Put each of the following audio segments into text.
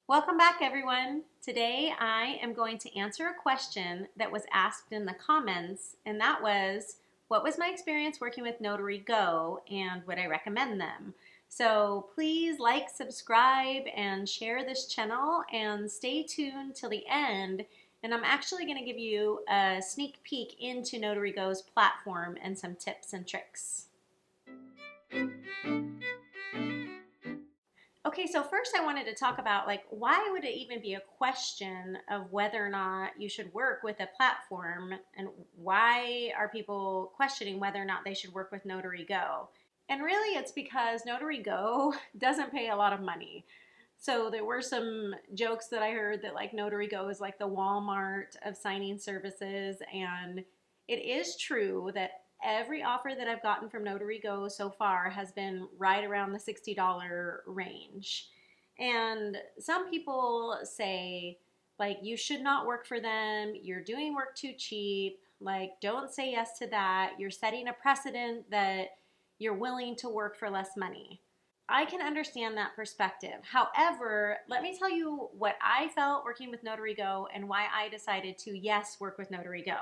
Welcome back, everyone. Today I am going to answer a question that was asked in the comments, and that was, what was my experience working with Notary Go and would I recommend them? So please like, subscribe, and share this channel and stay tuned till the end. And I'm actually going to give you a sneak peek into Notary Go's platform and some tips and tricks. Okay, so first I wanted to talk about why would it even be a question of whether or not you should work with a platform, and why are people questioning whether or not they should work with Notary Go? And really it's because Notary Go doesn't pay a lot of money. So there were some jokes that I heard that Notary Go is like the Walmart of signing services, and it is true that every offer that I've gotten from Notary Go so far has been right around the $60 range. And some people say, you should not work for them, you're doing work too cheap, don't say yes to that, you're setting a precedent that you're willing to work for less money. I can understand that perspective. However, let me tell you what I felt working with Notary Go and why I decided to, yes, work with Notary Go.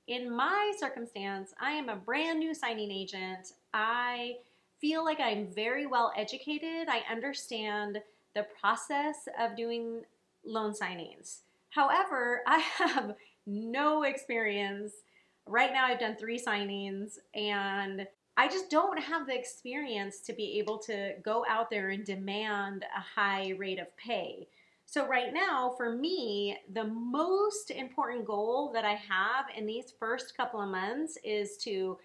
In my circumstance, I am a brand new signing agent. I feel like I'm very well educated. I understand the process of doing loan signings. However, I have no experience. Right now I've done 3 signings and I just don't have the experience to be able to go out there and demand a high rate of pay. So right now, for me, the most important goal that I have in these first couple of months is to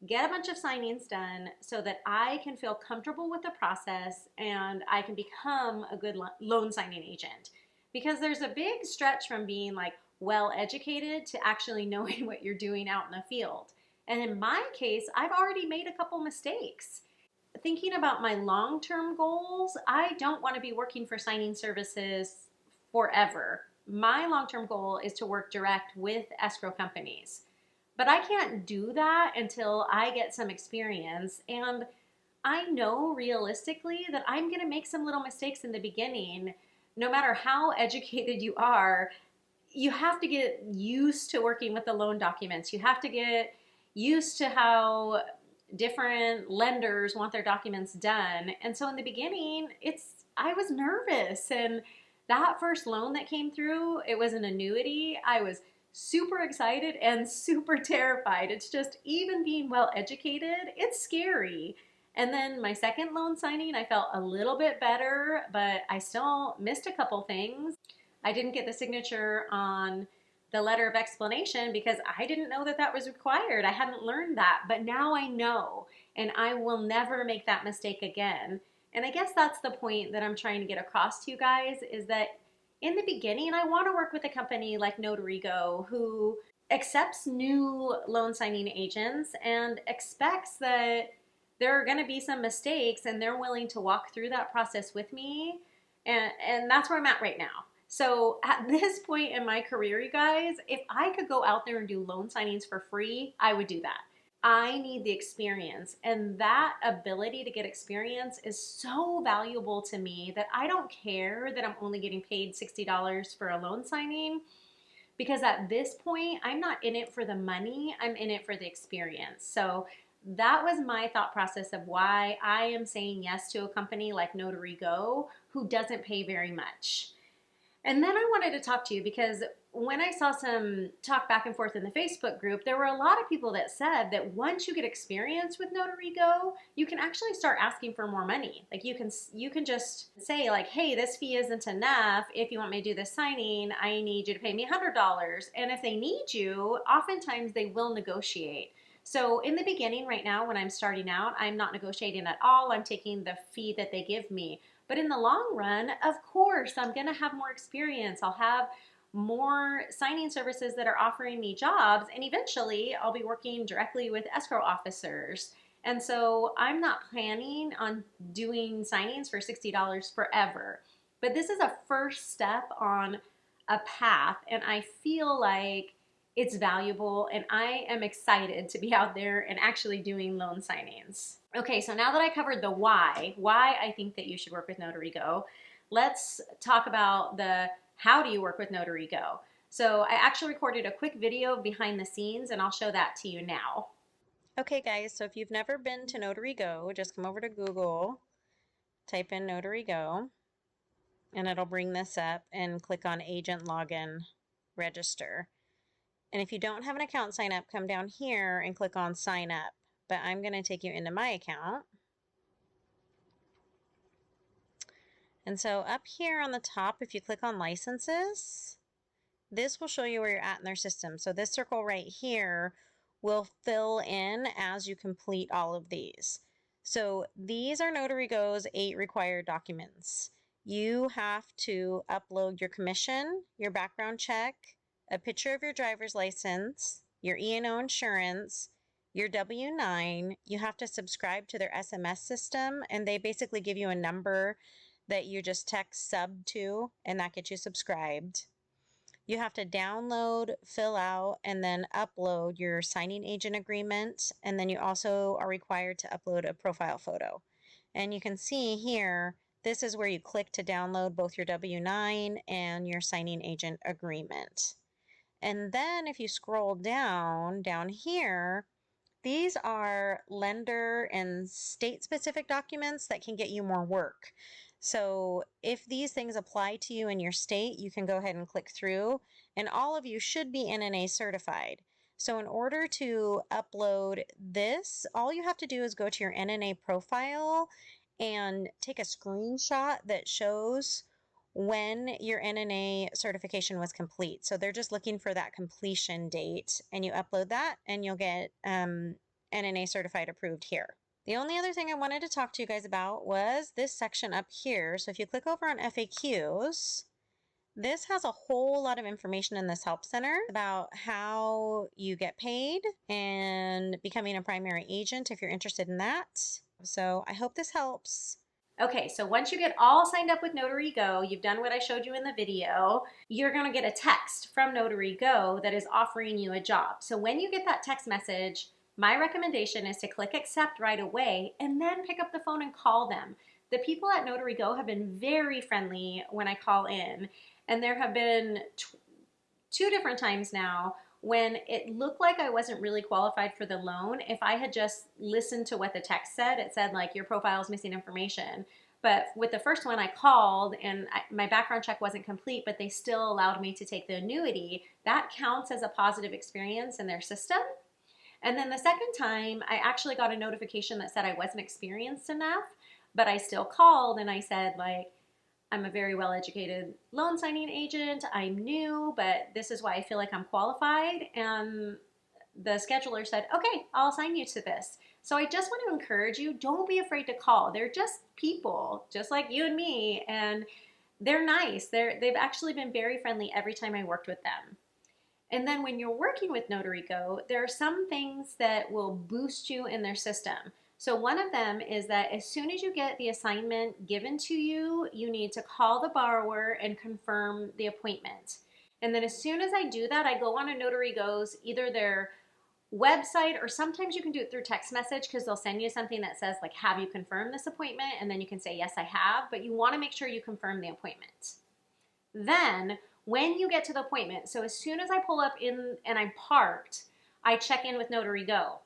get a bunch of signings done so that I can feel comfortable with the process and I can become a good loan signing agent. Because there's a big stretch from being well educated to actually knowing what you're doing out in the field. And in my case, I've already made a couple mistakes. Thinking about my long-term goals, I don't want to be working for signing services forever. My long-term goal is to work direct with escrow companies. But I can't do that until I get some experience. And I know realistically that I'm going to make some little mistakes in the beginning. No matter how educated you are, you have to get used to working with the loan documents. You have to get used to how different lenders want their documents done. And so in the beginning, I was nervous. And that first loan that came through, it was an annuity. I was super excited and super terrified. It's just, even being well educated, it's scary. And then my second loan signing, I felt a little bit better, but I still missed a couple things. I didn't get the signature on the letter of explanation because I didn't know that that was required. I hadn't learned that, but now I know, and I will never make that mistake again. And I guess that's the point that I'm trying to get across to you guys, is that in the beginning, I want to work with a company like Notary Go who accepts new loan signing agents and expects that there are going to be some mistakes and they're willing to walk through that process with me. And that's where I'm at right now. So at this point in my career, you guys, if I could go out there and do loan signings for free, I would do that. I need the experience, and that ability to get experience is so valuable to me that I don't care that I'm only getting paid $60 for a loan signing, because at this point, I'm not in it for the money, I'm in it for the experience. So that was my thought process of why I am saying yes to a company like Notary Go who doesn't pay very much. And then I wanted to talk to you because when I saw some talk back and forth in the Facebook group, there were a lot of people that said that once you get experience with Notary Go, you can actually start asking for more money. You can just say hey, this fee isn't enough. If you want me to do this signing, I need you to pay me $100. And if they need you, oftentimes they will negotiate. So in the beginning right now, when I'm starting out, I'm not negotiating at all. I'm taking the fee that they give me. But in the long run, of course, I'm going to have more experience. I'll have more signing services that are offering me jobs, and eventually I'll be working directly with escrow officers. And so I'm not planning on doing signings for $60 forever. But this is a first step on a path, and I feel like it's valuable, and I am excited to be out there and actually doing loan signings. Okay, so now that I covered the why I think that you should work with Notary Go, let's talk about the how do you work with Notary Go. So I actually recorded a quick video behind the scenes and I'll show that to you now. Okay guys, so if you've never been to Notary Go, just come over to Google, type in Notary Go, and it'll bring this up and click on Agent Login Register. And if you don't have an account sign up, come down here and click on Sign Up. But I'm going to take you into my account. And so up here on the top, if you click on Licenses, this will show you where you're at in their system. So this circle right here will fill in as you complete all of these. So these are Notary Go's 8 required documents. You have to upload your commission, your background check, a picture of your driver's license, your E&O insurance, your W-9. You have to subscribe to their SMS system, and they basically give you a number that you just text sub to, and that gets you subscribed. You have to download, fill out, and then upload your signing agent agreement, and then you also are required to upload a profile photo. And you can see here, this is where you click to download both your W-9 and your signing agent agreement. And then if you scroll down here, these are lender and state-specific documents that can get you more work. So if these things apply to you in your state, you can go ahead and click through, and all of you should be NNA certified. So in order to upload this, all you have to do is go to your NNA profile and take a screenshot that shows when your NNA certification was complete. So they're just looking for that completion date, and you upload that and you'll get NNA certified approved here. The only other thing I wanted to talk to you guys about was this section up here. So if you click over on FAQs, this has a whole lot of information in this help center about how you get paid and becoming a primary agent if you're interested in that. So I hope this helps. Okay, so once you get all signed up with Notary Go, you've done what I showed you in the video, you're gonna get a text from Notary Go that is offering you a job. So when you get that text message, my recommendation is to click accept right away and then pick up the phone and call them. The people at Notary Go have been very friendly when I call in, and there have been 2 different times now when it looked like I wasn't really qualified for the loan. If I had just listened to what the text said, it said like your profile is missing information. But with the first one I called and my background check wasn't complete, but they still allowed me to take the annuity. That counts as a positive experience in their system. And then the second time, I actually got a notification that said I wasn't experienced enough, but I still called and I said, like, I'm a very well-educated loan signing agent. I'm new, but this is why I feel like I'm qualified. And the scheduler said, okay, I'll assign you to this. So I just want to encourage you, don't be afraid to call. They're just people, just like you and me, and they're nice. They've actually been very friendly every time I worked with them. And then when you're working with Notary Go, there are some things that will boost you in their system. So one of them is that as soon as you get the assignment given to you, you need to call the borrower and confirm the appointment. And then as soon as I do that, I go on to Notary Go's, either their website, or sometimes you can do it through text message because they'll send you something that says like, have you confirmed this appointment? And then you can say, yes, I have, but you want to make sure you confirm the appointment. Then when you get to the appointment, so as soon as I pull up in and I'm parked, I check in with Notary Go.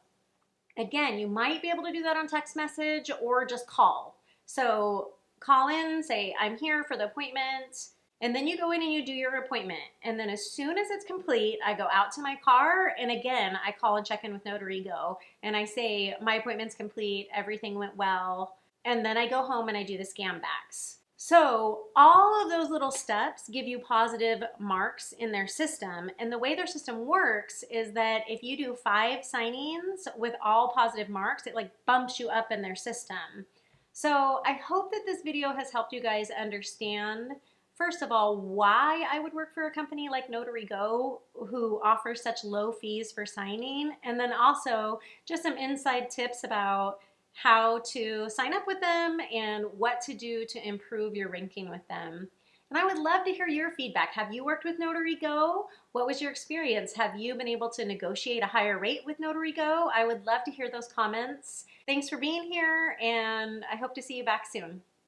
Again, you might be able to do that on text message or just call. So call in, say, I'm here for the appointment, and then you go in and you do your appointment. And then as soon as it's complete, I go out to my car, and again, I call and check in with Notary Go, and I say, my appointment's complete, everything went well, and then I go home and I do the scan backs. So all of those little steps give you positive marks in their system. And the way their system works is that if you do 5 signings with all positive marks, it like bumps you up in their system. So I hope that this video has helped you guys understand, first of all, why I would work for a company like Notary Go who offers such low fees for signing, and then also just some inside tips about how to sign up with them and what to do to improve your ranking with them. And I would love to hear your feedback. Have you worked with Notary Go? What was your experience? Have you been able to negotiate a higher rate with Notary Go? I would love to hear those comments. Thanks for being here, and I hope to see you back soon.